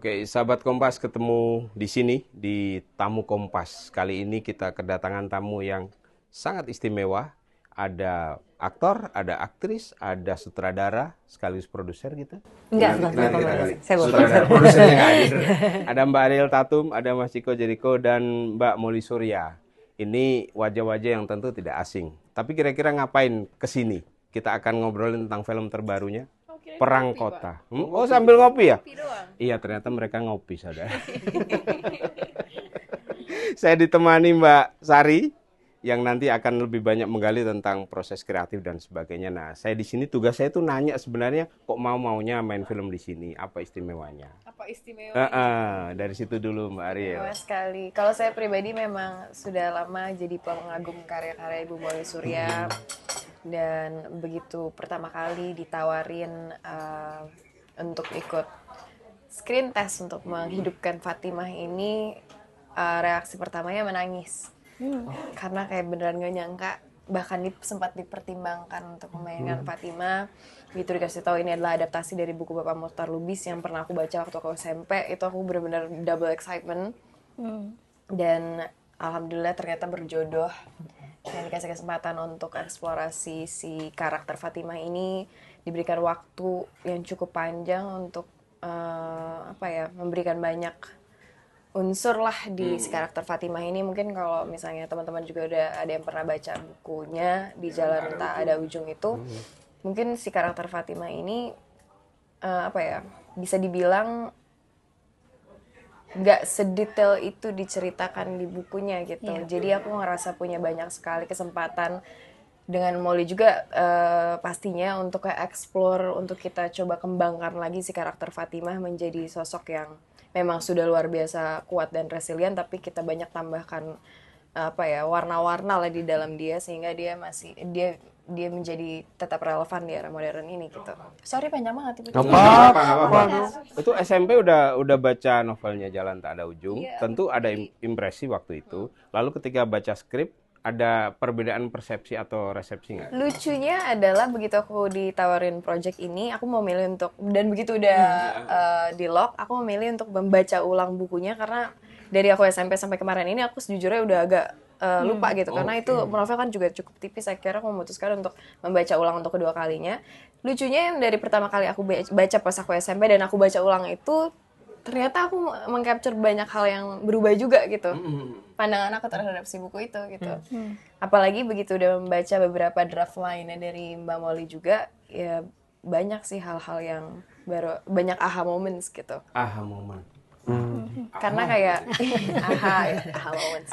Oke, sahabat Kompas ketemu di sini di Tamu Kompas. Kali ini kita kedatangan tamu yang sangat istimewa. Ada aktor, ada aktris, ada sutradara, sekaligus produser gitu. Enggak, Saya sutradara, produsernya nggak hadir. Ada Mbak Ariel Tatum, ada Mas Ciko Jericho, dan Mbak Molly Surya. Ini wajah-wajah yang tentu tidak asing. Tapi kira-kira ngapain kesini? Kita akan ngobrolin tentang film terbarunya. Perang ngopi, Kota. Oh, sambil ngopi ya? Ngopi doang. Iya, ternyata mereka ngopi, saudara. Saya ditemani Mbak Sari yang nanti akan lebih banyak menggali tentang proses kreatif dan sebagainya. Nah, saya di sini tugas saya tuh nanya sebenarnya kok maunya main film di sini, apa istimewanya? Apa istimewanya? Dari situ dulu Mbak Ariel. Istimewa sekali. Kalau saya pribadi memang sudah lama jadi pengagum karya-karya Ibu Molly Surya. Dan begitu pertama kali ditawarin untuk ikut screen test untuk menghidupkan Fatimah ini, reaksi pertamanya menangis. Karena kayak beneran gak nyangka, bahkan sempat dipertimbangkan untuk memainkan Fatimah. Begitu dikasih tahu ini adalah adaptasi dari buku Bapak Mohtar Lubis yang pernah aku baca waktu aku SMP, itu aku benar-benar double excitement. Dan alhamdulillah ternyata berjodoh dan dikasih kesempatan untuk eksplorasi si karakter Fatimah ini, diberikan waktu yang cukup panjang untuk memberikan banyak unsur lah di si karakter Fatimah ini. Mungkin kalau misalnya teman-teman juga udah ada yang pernah baca bukunya Di Jalan Tak Ada Ujung itu, mungkin si karakter Fatimah ini bisa dibilang nggak sedetail itu diceritakan di bukunya gitu. Jadi aku ngerasa punya banyak sekali kesempatan dengan Molly juga pastinya untuk explore, untuk kita coba kembangkan lagi si karakter Fatimah menjadi sosok yang memang sudah luar biasa kuat dan resilient, tapi kita banyak tambahkan warna-warna lah di dalam dia sehingga dia menjadi tetap relevan di era modern ini gitu. Sorry panjang banget itu. Apa. Itu SMP udah baca novelnya Jalan Tak Ada Ujung. Tentu ada impresi waktu itu. Lalu ketika baca skrip ada perbedaan persepsi atau resepsi nggak? Lucunya adalah begitu aku ditawarin project ini, aku mau milih untuk, dan begitu udah di lock, aku memilih untuk membaca ulang bukunya karena dari aku SMP sampai kemarin ini aku sejujurnya udah agak lupa gitu, karena itu novel kan juga cukup tipis. Akhirnya aku memutuskan untuk membaca ulang untuk kedua kalinya. Lucunya yang dari pertama kali aku baca pas aku SMP dan aku baca ulang itu, ternyata aku mengcapture banyak hal yang berubah juga gitu, pandangan aku terhadap si buku itu gitu. Apalagi begitu udah membaca beberapa draft lainnya dari Mbak Molly juga, ya banyak sih hal-hal yang baru, banyak aha moments gitu. Aha moment. Karena kayak aha moments.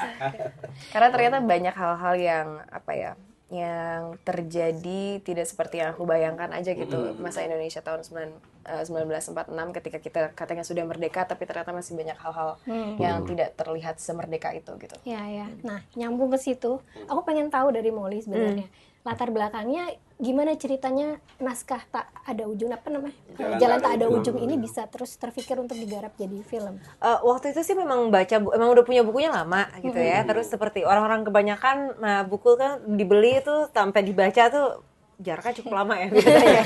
Karena ternyata banyak hal-hal yang yang terjadi tidak seperti yang aku bayangkan aja gitu. Masa Indonesia tahun 1946 ketika kita katanya sudah merdeka, tapi ternyata masih banyak hal-hal yang tidak terlihat semerdeka itu gitu. Ya. Nah, nyambung ke situ, aku pengen tahu dari Molly sebenarnya latar belakangnya gimana ceritanya naskah Tak Ada Ujung, Jalan Tak Ada Ujung ini bisa terus terfikir untuk digarap jadi film. Waktu itu sih memang emang udah punya bukunya lama gitu ya. Terus seperti orang-orang kebanyakan, buku kan dibeli itu sampai dibaca tuh jaraknya cukup lama ya biasanya.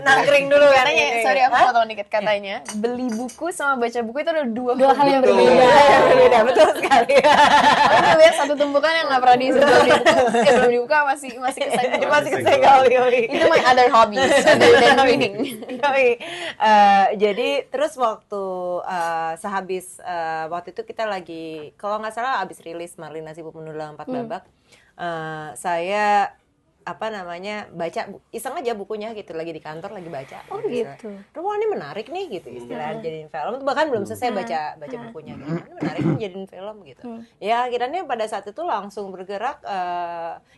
Nangkring dulu kan. Sorry aku potong dikit, katanya beli buku sama baca buku itu ada dua hal yang berbeda. Betul sekali. Aku lihat satu tumpukan yang nggak pernah belum dibuka masih kesenggol. Itu my other hobby other than reading. Jadi terus waktu sehabis waktu itu kita lagi, kalau nggak salah abis rilis Marlina Si Pembunuh 4 Babak, saya baca iseng aja bukunya gitu, lagi di kantor lagi baca. Gitu. Wah, ini menarik nih gitu, istilahnya jadiin film. Bahkan belum selesai baca bukunya gitu. Ini menarik nih jadiin film gitu. Ya akhirnya pada saat itu langsung bergerak,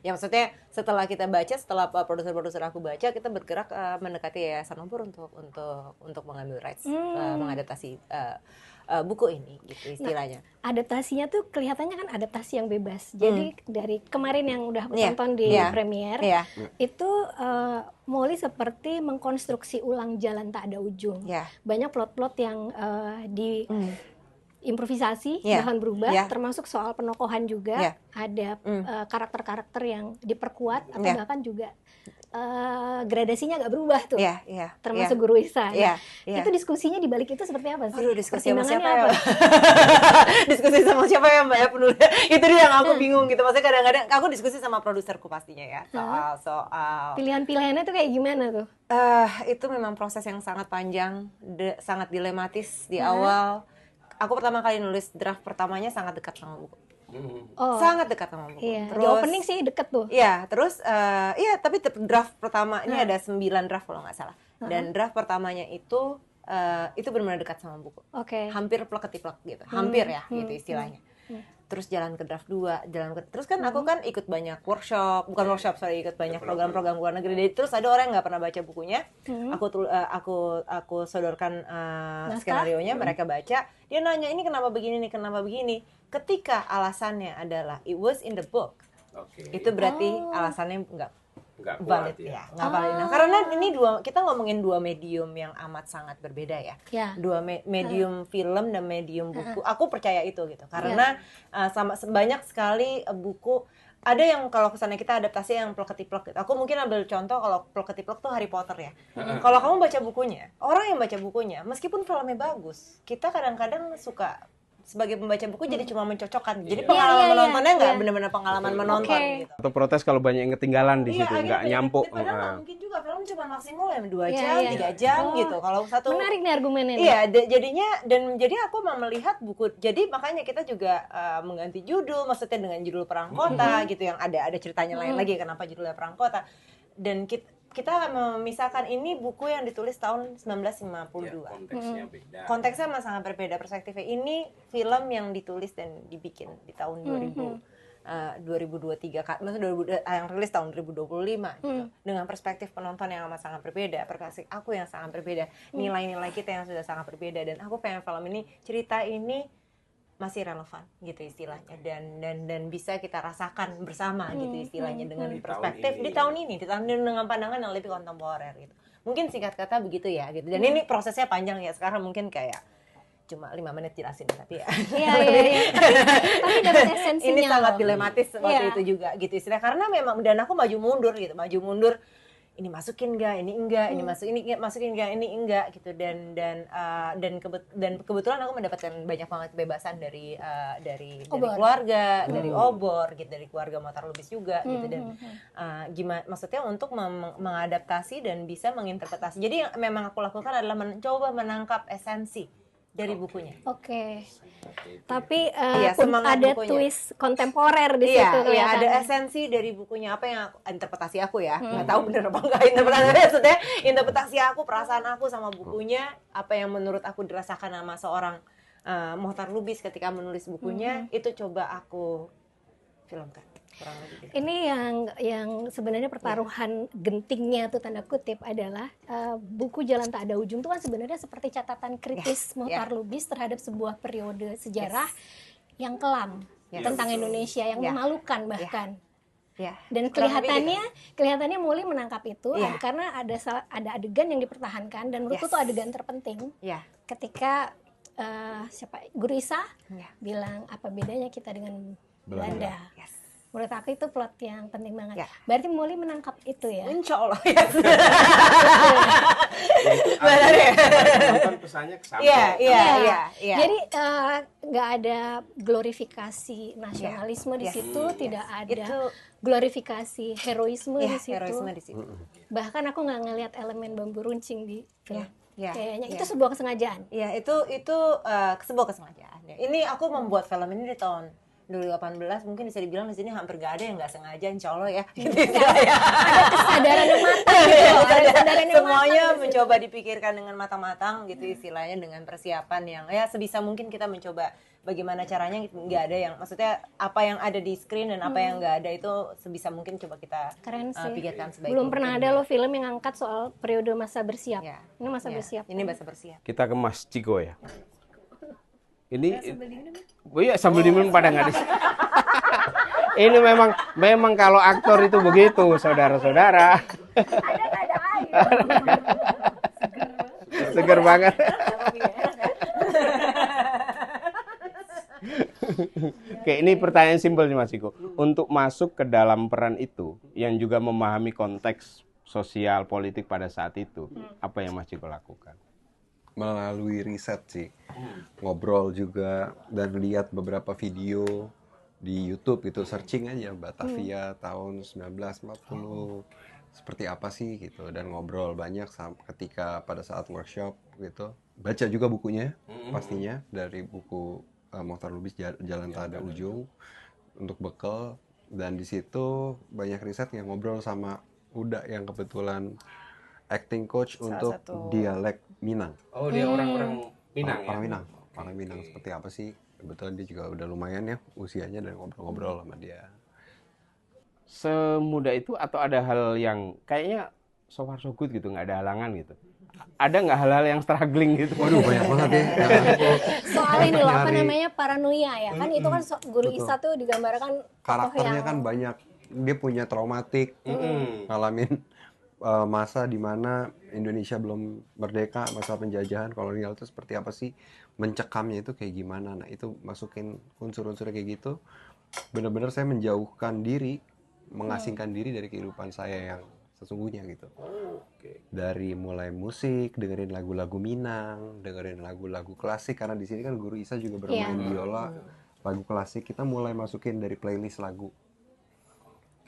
ya maksudnya setelah kita baca, setelah produser aku baca, kita bergerak mendekati Yayasan Obor untuk mengambil rights, mengadaptasi buku ini gitu istilahnya. Adaptasinya tuh kelihatannya kan adaptasi yang bebas. Jadi dari kemarin yang udah tonton di premier, itu Molly seperti mengkonstruksi ulang Jalan Tak Ada Ujung. Banyak plot-plot yang improvisasi, Iya. bahan berubah, Iya. termasuk soal penokohan juga, Iya. ada karakter-karakter yang diperkuat atau Iya. bahkan juga gradasinya agak berubah tuh. Iya, iya. Termasuk Guru Isa. Iya, iya. Itu diskusinya di balik itu seperti apa sih? Aduh, diskusi sama siapa Pertimbangannya ya? apa? Diskusi sama siapa ya Mbak ya penulis? Itu dia yang aku bingung gitu. Maksudnya kadang-kadang aku diskusi sama produserku pastinya ya soal Pilihan-pilihannya tuh kayak gimana tuh? itu memang proses yang sangat panjang, sangat dilematis di awal. Aku pertama kali nulis draft pertamanya sangat dekat sama buku. Oh, Sangat dekat sama buku. iya. Di opening sih deket tuh. Iya, terus iya, tapi draft pertama ini ada 9 draft kalau nggak salah. Dan draft pertamanya itu benar-benar dekat sama buku. Oke. Hampir plek-ketiplek gitu. Hampir ya gitu istilahnya. Terus jalan ke draft 2, terus kan aku kan ikut banyak ikut banyak program-program luar negeri. Terus ada orang yang nggak pernah baca bukunya. Aku sodorkan skenario-nya, mereka baca. Dia nanya ini kenapa begini nih, kenapa begini. Ketika alasannya adalah it was in the book. Itu berarti alasannya nggak valid ya, nggak valid. Nah, karena ini kita ngomongin dua medium yang amat sangat berbeda ya. Dua medium film dan medium buku. Aku percaya itu gitu. Karena banyak sekali buku ada yang kalau kesannya kita adaptasi yang plek-ketiplek gitu. Aku mungkin ambil contoh kalau plek-ketiplek tuh Harry Potter ya. Kalau kamu baca bukunya, orang yang baca bukunya, meskipun filmnya bagus, kita kadang-kadang suka sebagai pembaca buku jadi cuma mencocokkan. Jadi pengalaman menontonnya nggak benar-benar pengalaman menonton gitu. Atau protes kalau banyak yang ketinggalan di situ, nggak nyampuk. Padahal nggak mungkin juga film cuma maksimal ya 2 jam, 3 jam gitu. Kalau satu Menarik nih argumennya. Iya, jadinya jadi aku mau melihat buku. Jadi makanya kita juga mengganti judul, maksudnya dengan judul Perang Kota gitu yang ada ceritanya lain lagi kenapa judulnya Perang Kota. Dan kita akan memisahkan ini buku yang ditulis tahun 1952. Konteksnya beda. Konteksnya memang sangat berbeda perspektifnya. Ini film yang ditulis dan dibikin di tahun 2023, maksudnya yang rilis tahun 2025 gitu. Dengan perspektif penonton yang amat sangat berbeda, perspektif aku yang sangat berbeda, nilai-nilai kita yang sudah sangat berbeda, dan aku pengen film ini, cerita ini masih relevan gitu istilahnya, dan bisa kita rasakan bersama gitu istilahnya dengan perspektif di tahun ini dengan pandangan yang lebih kontemporer gitu. Mungkin singkat kata begitu ya gitu. Dan ini prosesnya panjang ya, sekarang mungkin kayak cuma 5 menit jelasin tapi ya. Iya. Tapi dapat esensinya. Ini sangat dilematis waktu itu juga gitu istilah, karena memang dan aku maju mundur ini masukin enggak, ini enggak, ini masukin enggak, ini enggak gitu, dan kebetulan aku mendapatkan banyak banget kebebasan dari keluarga, dari Obor gitu, dari keluarga Motor Lubis juga gitu, dan gimana maksudnya untuk mengadaptasi dan bisa menginterpretasi. Jadi yang memang aku lakukan adalah mencoba menangkap esensi dari bukunya. Oke. Tapi Iya, pun semangat ada bukunya. twist kontemporer di situ Iya, kelihatan. ada esensi dari bukunya, apa yang interpretasi aku ya, nggak tahu bener apa enggak interpretasinya, maksudnya interpretasi aku, perasaan aku sama bukunya, apa yang menurut aku dirasakan sama seorang Mohtar Lubis ketika menulis bukunya, itu coba aku filmkan. Ini yang sebenarnya pertaruhan gentingnya tuh tanda kutip adalah buku Jalan Tak Ada Ujung itu kan sebenarnya seperti catatan kritis Mohtar Lubis terhadap sebuah periode sejarah yang kelam tentang Indonesia, yang memalukan bahkan. Dan kelihatannya Molly menangkap itu karena ada adegan yang dipertahankan, dan menurutku itu adegan terpenting. Ketika Guru Isa bilang apa bedanya kita dengan Belanda. Menurut aku itu plot yang penting banget. Berarti Molly menangkap itu ya? Insya Allah. Nonton pesannya kesampaian. Iya. Jadi nggak ada glorifikasi nasionalisme di situ, tidak ada glorifikasi heroisme di situ. Heroisme di situ. Bahkan aku nggak ngelihat elemen bambu runcing di film. Kayaknya itu Iya. sebuah kesengajaan. Iya, itu sebuah kesengajaan. Ini aku membuat film ini di tahun 2018, mungkin bisa dibilang di sini hampir gak ada yang nggak sengaja, insya Allah ya. Gitu ya. Ada kesadaran yang matang gitu. Ada kesadaran yang Semuanya matang. mencoba dipikirkan dengan matang-matang gitu istilahnya, dengan persiapan yang ya sebisa mungkin kita mencoba bagaimana caranya, nggak ada yang, maksudnya apa yang ada di screen dan apa yang nggak ada itu sebisa mungkin coba kita Keren sih. pikirkan sebaik Belum mungkin. pernah ada loh film yang angkat soal periode masa bersiap. Ya. Ini masa bersiap. Ini masa bersiap. Kita ke Mas Ciko ya. Ini iya sambil diminum pada nggak Ini memang kalau aktor itu begitu, saudara-saudara. Seger banget. Oke, ini pertanyaan simpel nih Mas Iko. Untuk masuk ke dalam peran itu, yang juga memahami konteks sosial politik pada saat itu, apa yang Mas Iko lakukan? Melalui riset sih, ngobrol juga dan lihat beberapa video di YouTube gitu, searching aja Batavia tahun 1940 seperti apa sih gitu, dan ngobrol banyak ketika pada saat workshop gitu. Baca juga bukunya pastinya, dari buku Mohtar Lubis Jalan Tak Ada Ujung untuk bekal, dan di situ banyak riset yang ngobrol sama Uda yang kebetulan acting coach untuk dialek Minang. Oh, dia orang-orang Minang Orang Minang. Orang Minang seperti apa sih? Kebetulan dia juga udah lumayan ya usianya, dan ngobrol-ngobrol sama dia. Semudah itu atau ada hal yang kayaknya so far so good gitu, nggak ada halangan gitu? Ada nggak hal-hal yang struggling gitu? Waduh, banyak banget ya. Soal ini loh, apa Nyari. namanya, paranoia ya kan, itu kan Guru Isa tuh digambarkan Karakternya tokoh kan banyak. Dia punya traumatik, ngalamin masa di mana Indonesia belum merdeka, masa penjajahan kolonial itu seperti apa sih, mencekamnya itu kayak gimana. Nah itu masukin unsur-unsur kayak gitu, benar-benar saya menjauhkan diri, mengasingkan diri dari kehidupan saya yang sesungguhnya gitu. Dari mulai musik, dengerin lagu-lagu Minang, dengerin lagu-lagu klasik, karena di sini kan Guru Isa juga bermain biola, lagu klasik. Kita mulai masukin dari playlist lagu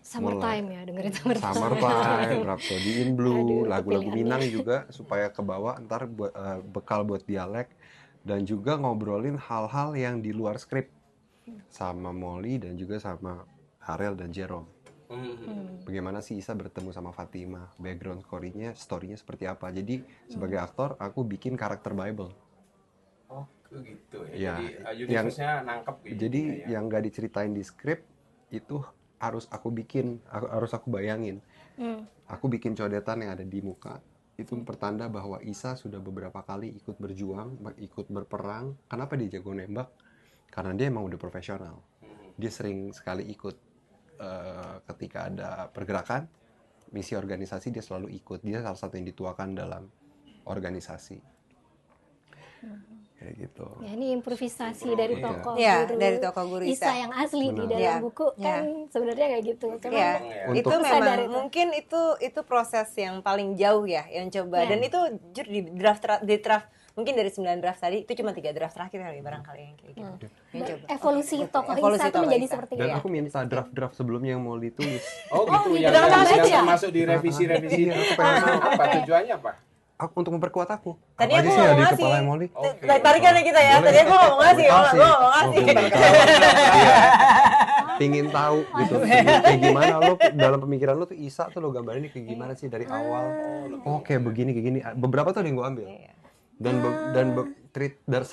Summertime ya, dengerin Summertime. Summertime, Rhapsody in Blue, Aduh, lagu-lagu pilihannya. Minang juga supaya kebawa ntar buat bekal buat dialek, dan juga ngobrolin hal-hal yang di luar skrip sama Molly dan juga sama Harel dan Jerome. Bagaimana sih Isa bertemu sama Fatima, background story-nya seperti apa. Jadi sebagai aktor aku bikin karakter Bible. Oh, gitu Ya, Jadi yang- universe-nya nangkep gitu. Jadi yang nggak diceritain di skrip itu harus aku bikin, harus aku bayangin. Aku bikin codetan yang ada di muka. Itu pertanda bahwa Isa sudah beberapa kali ikut berjuang, ikut berperang. Kenapa dia jago nembak? Karena dia emang udah profesional. Dia sering sekali ikut ketika ada pergerakan, misi organisasi dia selalu ikut. Dia salah satu yang dituakan dalam organisasi. Kayak gitu. Ya, ini improvisasi dari Iya. tokoh Iya, Guru dari tokoh Guru Isa. yang asli di Benar. dalam Iya. buku kan sebenarnya kayak gitu. Cuma Iya, Untuk- itu Aku sadar memang itu. mungkin itu proses yang paling jauh ya yang coba, Iya. dan itu jujur di draft mungkin dari 9 draft tadi itu cuma 3 draft terakhir kali barangkali yang kayak gitu. Yang coba. evolusi tokoh Evolusi Isa itu tokoh menjadi Isa. seperti Dan itu. aku minta draft-draft sebelumnya yang mau ditulis. Oh gitu, yang kita nggak sedang baca. termasuk di revisi-revisi. Iya, aku pengen tahu. Apa tujuannya apa? Aku untuk memperkuat aku. Tadi Apa aku aja sih mau ada di ngasih. kepala Molly? Oke. Tarikannya kita ya. Boleh. Tadi aku mau ngasih, Boleh gue kasih. mau Oh, ngasih. gue baru tahu. Iya. Pingin tahu gitu. Kayak gimana lo dalam pemikiran lo tuh Isa tuh lo gambarin kayak gimana sih dari awal. Oh kayak begini kayak gini. Beberapa tuh ada yang gue ambil. Dan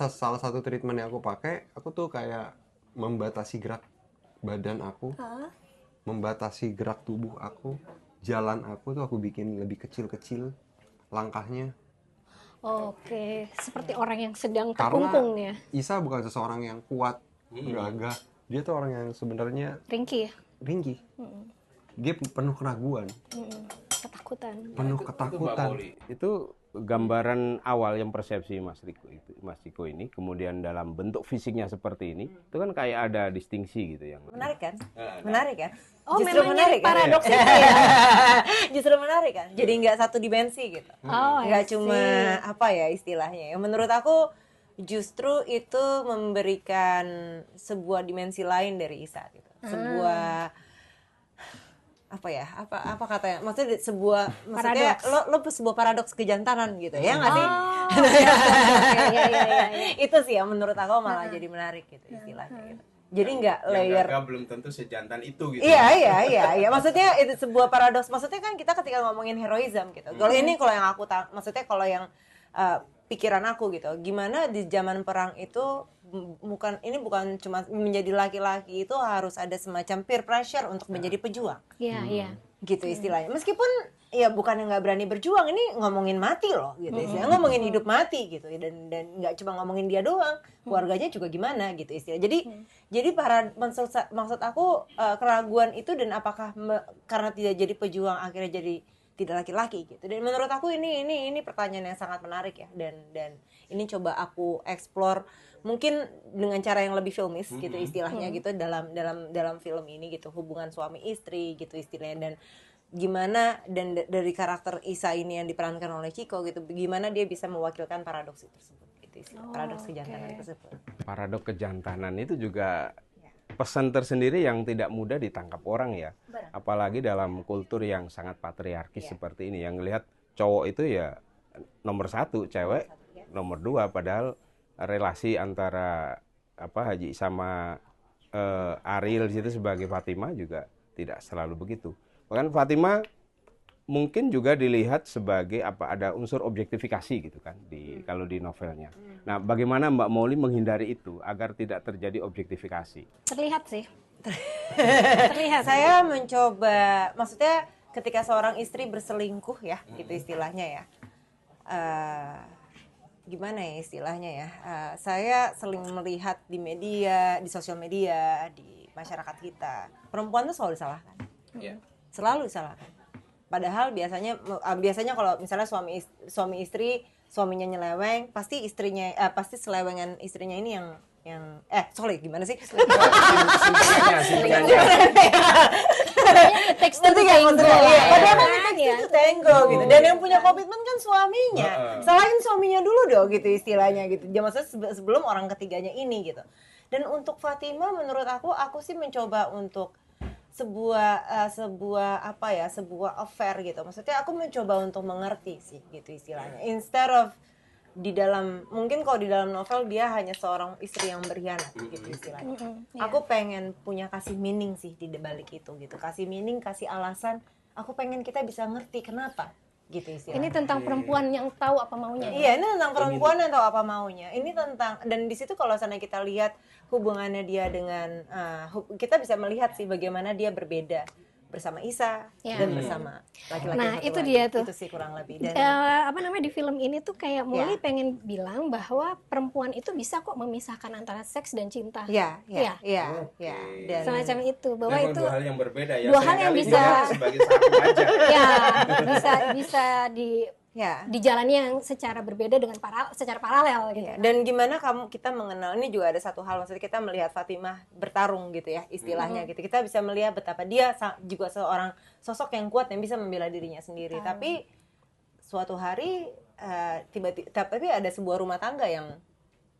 salah satu treatment yang aku pakai, aku tuh kayak membatasi gerak badan aku, membatasi gerak tubuh aku, jalan aku tuh aku bikin lebih kecil-kecil langkahnya. Oke, seperti orang yang sedang Karena terkungkung ya. Isa bukan seseorang yang kuat, gagah. Dia tuh orang yang sebenarnya Ringkih ya. ringkih. Dia penuh keraguan, Ketakutan. penuh Itu Mbak ketakutan. Molly. Itu gambaran awal yang persepsi Mas Riko ini, kemudian dalam bentuk fisiknya seperti ini, itu kan kayak ada distingsi gitu yang. Menarik kan? Menarik kan? Oh, Justru memang menarik nyari kan? paradoks itu ya. Justru menarik kan? Jadi nggak satu dimensi gitu. Oh, I Nggak cuma see. apa ya istilahnya. Yang menurut aku justru itu memberikan sebuah dimensi lain dari Isa gitu. Sebuah apa ya? Apa katanya? Maksudnya maksudnya lo sebuah paradoks kejantanan gitu ya nggak sih? Oh, iya. Itu sih yang menurut aku malah jadi menarik gitu istilahnya gitu. Jadi nggak layer. Yang belum tentu sejantan itu gitu. Iya. Maksudnya itu sebuah paradoks. Maksudnya kan kita ketika ngomongin heroism gitu. Kalau ini kalau yang aku maksudnya kalau yang pikiran aku gitu. Gimana di zaman perang itu bukan cuma menjadi laki-laki itu harus ada semacam peer pressure untuk menjadi pejuang. Iya. Gitu istilahnya. Meskipun ya bukan yang nggak berani berjuang, ini ngomongin mati loh gitu istilahnya, ngomongin hidup mati gitu, dan nggak cuma ngomongin dia doang, keluarganya juga gimana gitu istilahnya. Jadi maksud aku keraguan itu, dan apakah karena tidak jadi pejuang akhirnya jadi tidak laki-laki gitu. Dan menurut aku ini pertanyaan yang sangat menarik ya, dan ini coba aku explore mungkin dengan cara yang lebih filmis gitu istilahnya gitu dalam film ini gitu, hubungan suami istri gitu istilahnya, dan gimana dari karakter Isa ini yang diperankan oleh Chico gitu, gimana dia bisa mewakilkan paradoks tersebut gitu, paradoks kejantanan tersebut. Paradoks kejantanan itu juga pesan tersendiri yang tidak mudah ditangkap orang ya. Apalagi dalam kultur yang sangat patriarkis seperti ini, yang lihat cowok itu ya nomor 1, cewek nomor 2, padahal relasi antara Haji sama Ariel di situ sebagai Fatimah juga tidak selalu begitu. Bahkan Fatimah mungkin juga dilihat sebagai ada unsur objektifikasi gitu kan kalau di novelnya. Nah, bagaimana Mbak Molly menghindari itu agar tidak terjadi objektifikasi? Terlihat sih. Terlihat. Saya mencoba, maksudnya ketika seorang istri berselingkuh ya, gitu istilahnya ya. Gimana ya istilahnya ya? Saya sering melihat di media, di sosial media, di masyarakat kita, perempuan tuh selalu disalahkan. Selalu disalahkan. Padahal biasanya kalau misalnya suami istri, suaminya nyeleweng, pasti selewengan istrinya ini yang gimana sih? Tango gitu. Dan yang punya komitmen kan suaminya. Salahin suaminya dulu dong gitu istilahnya gitu. Maksudnya sebelum orang ketiganya ini gitu. Dan untuk Fatimah menurut aku sih mencoba untuk sebuah affair gitu. Maksudnya aku mencoba untuk mengerti sih gitu istilahnya. Instead of mungkin kalau di dalam novel dia hanya seorang istri yang berkhianat gitu istilahnya. Aku pengen punya kasih meaning sih di balik itu gitu. Kasih meaning, kasih alasan. Aku pengen kita bisa ngerti kenapa gitu istilahnya. Ini tentang perempuan yang tahu apa maunya. Iya, ini tentang perempuan yang tahu apa maunya. Ini tentang, dan di situ kalau sana kita lihat hubungannya dia dengan kita bisa melihat sih bagaimana dia berbeda bersama Isa dan bersama laki-laki. Nah, satu itu lagi. dia tuh. Itu sih kurang lebih. Dan di film ini tuh kayak Molly pengen bilang bahwa perempuan itu bisa kok memisahkan antara seks dan cinta. Iya. Dan semacam itu, bahwa memang itu dua hal yang berbeda ya. dua hal yang Seringkali bisa dilihat sebagai satu aja. bisa dijalani yang secara berbeda dengan secara paralel gitu. Dan gimana kita mengenal, ini juga ada satu hal, maksudnya kita melihat Fatimah bertarung gitu ya istilahnya gitu. Kita bisa melihat betapa dia juga seorang sosok yang kuat yang bisa membela dirinya sendiri. Tapi suatu hari tapi ada sebuah rumah tangga yang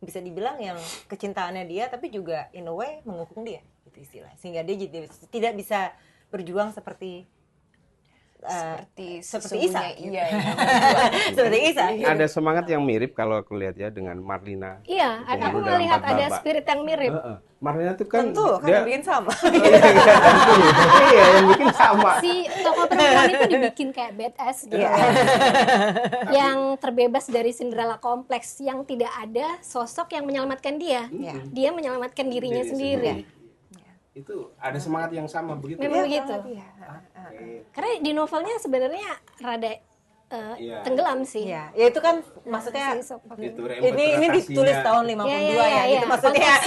bisa dibilang yang kecintaannya dia tapi juga in a way menghukum dia gitu istilahnya. Sehingga dia jadi tidak bisa berjuang seperti Isa. Iya. Seperti Isa. Ada semangat yang mirip kalau aku lihat ya dengan Marlina. Iya, aku dalam melihat Empat ada Babak. spirit yang mirip. Marlina itu kan Tentu kan yang bikin sama. Iya, yang bikin sama. Si tokoh perempuan itu dibikin kayak badass gitu. Yang terbebas dari Cinderella kompleks, yang tidak ada sosok yang menyelamatkan dia. Dia menyelamatkan dirinya sendiri. Itu ada semangat yang sama begitu. Memang begitu. Karena di novelnya sebenarnya rada tenggelam sih. Iya, ya itu kan maksudnya Itu ini ditulis tahun 52 ya, gitu maksudnya.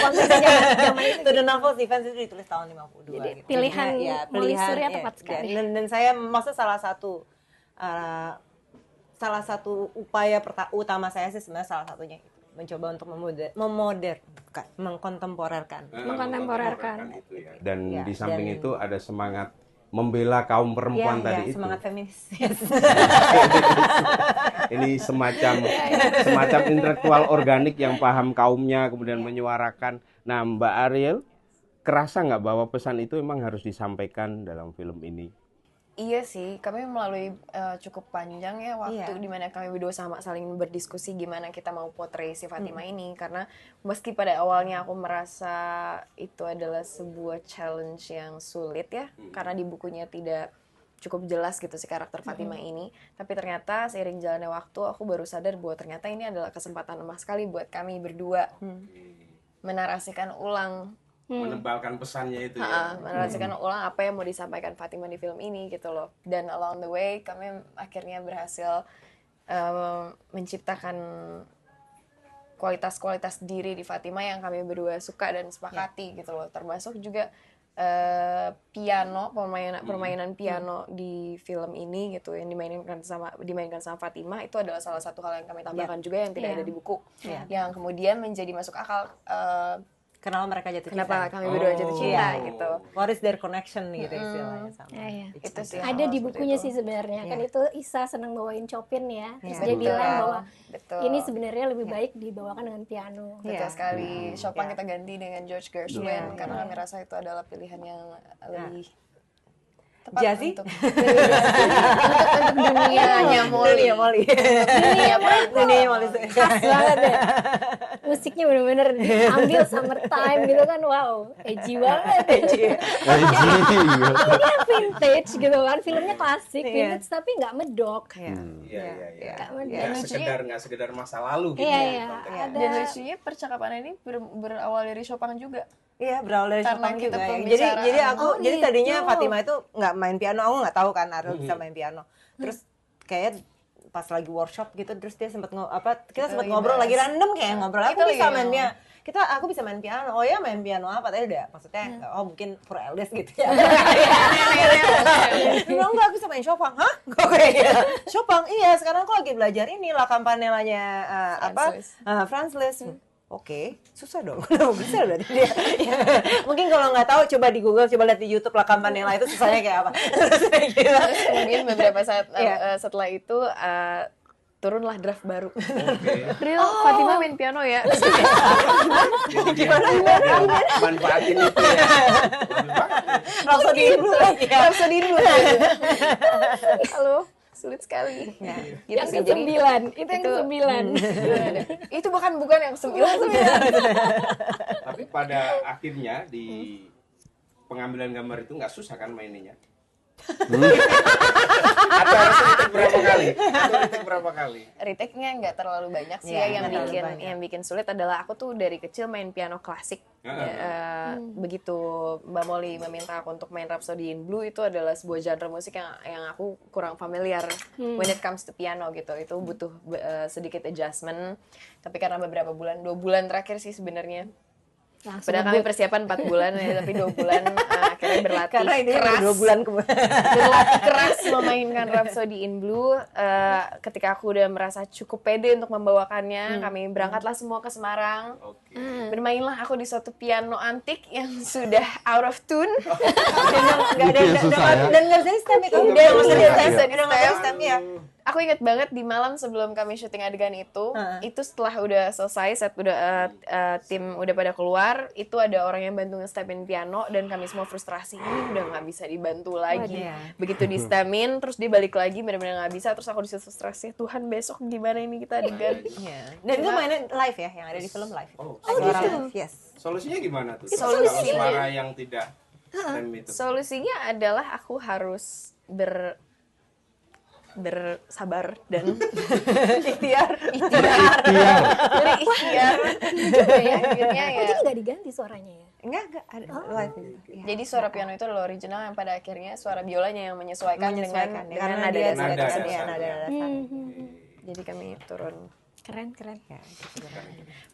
Konteksnya zaman itu. To the Novel's Defense itu ditulis tahun 52 Jadi gitu. pilihan Molly Surya ya, tepat sekali. Dan saya maksud salah satu upaya utama saya sih sebenarnya salah satunya itu mencoba untuk mengkontemporerkan. Gitu ya. Dan di samping itu ada semangat membela kaum perempuan tadi itu. Semangat feminis. Ini semacam intelektual organik yang paham kaumnya kemudian menyuarakan. Nah, Mbak Ariel, kerasa nggak bahwa pesan itu memang harus disampaikan dalam film ini? Iya sih, kami melalui cukup panjang ya waktu dimana kami berdua saling berdiskusi gimana kita mau portray si Fatimah ini. Karena meski pada awalnya aku merasa itu adalah sebuah challenge yang sulit ya, karena di bukunya tidak cukup jelas gitu si karakter Fatimah ini. Tapi ternyata seiring jalannya waktu aku baru sadar bahwa ternyata ini adalah kesempatan emas sekali buat kami berdua menarasikan ulang, menebalkan pesannya itu ya. menarasikan ulang apa yang mau disampaikan Fatimah di film ini gitu loh. Dan along the way kami akhirnya berhasil menciptakan kualitas-kualitas diri di Fatimah yang kami berdua suka dan sepakati gitu loh. Termasuk juga piano, permainan piano di film ini gitu yang dimainkan sama Fatima itu adalah salah satu hal yang kami tambahkan juga yang tidak ada di buku, yang kemudian menjadi masuk akal Kenapa mereka jatuh cinta? kenapa kami berdua jatuh cinta gitu. What is their connection gitu istilahnya sama. Iya. Itu sih Ada di bukunya sih sebenarnya. Kan itu Isa senang bawain Chopin ya. Terus dia Betul. bilang bahwa Betul. ini sebenarnya lebih baik dibawakan dengan piano. Betul Iya. sekali. Chopin kita ganti dengan George Gershwin karena kami rasa itu adalah pilihan yang lebih tepat Jazzy? untuk dunianya Molly. Molly. Dunia perantau. Dunia Molly. Khas banget ya. Musiknya bener-bener diambil summertime gitu kan. Wow, edgy banget. Dia vintage gitu kan. Filmnya klasik, vintage tapi nggak medok. Iya. Nggak medok. Nggak sekedar masa lalu gitu. Iya, ya, iya. konteksnya. Ada. Dan lucunya percakapan ini berawal dari Chopin juga. Iya, berawal dari Karena Chopin kita juga. Ya. pembicaraan. Jadi aku jadi gitu. tadinya Fatima itu nggak main piano, aku nggak tahu kan Ariel bisa main piano. Terus kayak pas lagi workshop gitu, terus dia sempat kita sempat lagi ngobrol bahas. lagi random kayak ngobrol. Kita Aku bisa lagi main ngomong. piano. Aku bisa main piano. Oh ya main piano apa? Tadi udah maksudnya mungkin for elders gitu ya. Enggak, aku bisa main Chopin. Hah? Kok kayak gitu? Chopin, iya. Sekarang aku lagi belajar ini lah kampanelanya Franz Liszt. Oke, susah dong. Kenapa bisa berarti dia? Mungkin kalau nggak tahu coba di Google, coba lihat di YouTube lah kampanela itu susahnya kayak apa. Terus kemudian beberapa saat setelah itu turunlah draft baru. Real Fatima main piano ya. Gimana? Manfaatin itu ya. Rhapsody dulu lagi ya. Rhapsody dulu. Halo, sulit sekali. Gitu Yang sih, jadi ke-9, itu yang ke-9. itu bukan yang 9. Tapi pada akhirnya di pengambilan gambar itu nggak susah kan mainnya? Atau harus retake berapa kali? Retake-nya nggak terlalu banyak sih Iya, ya, nggak terlalu banyak. yang bikin sulit adalah aku tuh dari kecil main piano klasik. Begitu Mbak Molly meminta aku untuk main Rhapsody in Blue, itu adalah sebuah genre musik yang aku kurang familiar when it comes to piano gitu. Itu butuh sedikit adjustment. Tapi karena 2 bulan terakhir sih sebenarnya. Padahal kami persiapan 4 bulan ya, tapi 2 bulan akhirnya berlatih Karena ini keras. 2 bulan kemudian. Berlatih keras memainkan Rhapsody in Blue. Ketika aku udah merasa cukup pede untuk membawakannya, kami berangkatlah semua ke Semarang. Bermainlah aku di suatu piano antik yang sudah out of tune. Dan nggak bisa di stem itu. Udah nggak bisa di Udah nggak bisa di stem. stem ya. Aku ingat banget di malam sebelum kami syuting adegan itu setelah udah selesai, set udah tim udah pada keluar, itu ada orang yang bantu nge-stemin piano dan kami semua frustrasi, ini udah nggak bisa dibantu lagi. Begitu di stemin, terus dia balik lagi benar-benar nggak bisa, terus aku disitu frustrasi, Tuhan besok gimana ini kita adegan. Dan itu mainnya live ya, yang ada di film live. Oh, Suara live, yes. Solusinya gimana tuh? Solusinya- Kalau suara yang tidak stem itu. Solusinya adalah aku harus bersabar dan Ikhtiar. berikhtiar. Coba ya, akhirnya ya. Oh, jadi nggak diganti suaranya ya? Enggak ada live itu. Iya. Jadi suara piano itu adalah original yang pada akhirnya suara biolanya yang menyesuaikan dengan karena nada dia dasar. nada dasar dasar. nada dasar. Jadi kami turun Keren.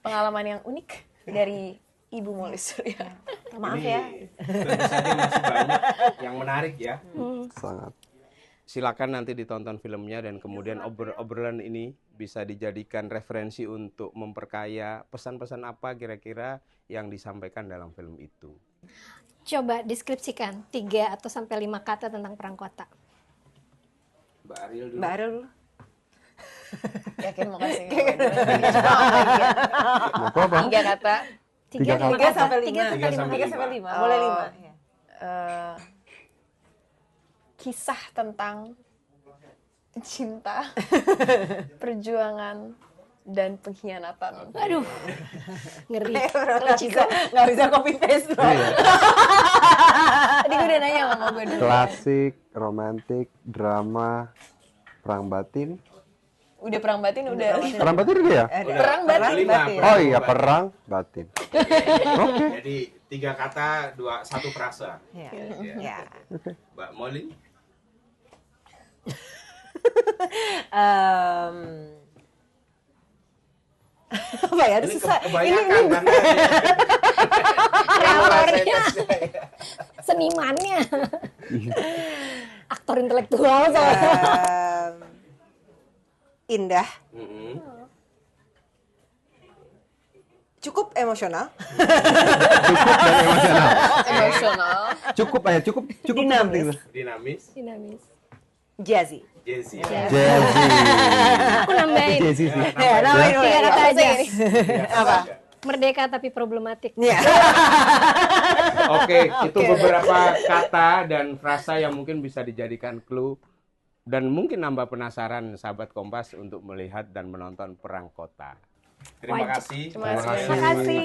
pengalaman yang unik dari Ibu Molly Surya. Maaf Ini ya. tentu saja masih banyak yang menarik ya. Sangat. Silakan nanti ditonton filmnya dan kemudian obrolan ini bisa dijadikan referensi untuk memperkaya pesan-pesan apa kira-kira yang disampaikan dalam film itu. Coba deskripsikan 3 atau sampai 5 kata tentang perang kota. Mbak Ariel dulu. Baru dulu. Yakin mau kasih Apa? 3 kata. 3 sampai 5. 3 sampai 3 sampai 5. Boleh 5. Kisah tentang cinta, perjuangan, dan pengkhianatan. Aduh, ngeri. Nggak bisa copy paste. Tadi gue udah nanya sama gue dulu. Klasik, romantik, drama, perang batin. Udah perang batin, udah. Perang batin juga ya? Perang batin. Oh iya, perang batin. Jadi 3 kata, 1 frasa. Ya. Mbak Molly. Apa ya? Ini Susah. kebanyakan karena aktornya, senimannya, aktor intelektual soalnya. Indah, Mm-mm. cukup emosional, Cukup dan emosional. Emosional. Cukup aja, cukup Dinamis. penting. Dinamis. Dinamis. jazzy. Jazzy. Jazzy. Aku nambahin Jazzy sih. Ya, namanya dulu tiga ya. kata aja. Apa? Merdeka tapi problematik. Iya. Oke, itu beberapa kata dan frasa yang mungkin bisa dijadikan clue dan mungkin nambah penasaran sahabat Kompas untuk melihat dan menonton Perang Kota. Terima kasih. Terima kasih. Terima kasih.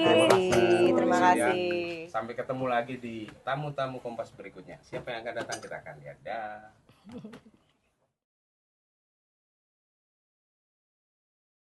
Terima kasih. Sampai ketemu lagi di tamu-tamu Kompas berikutnya. Siapa yang akan datang kita akan lihat. Dah.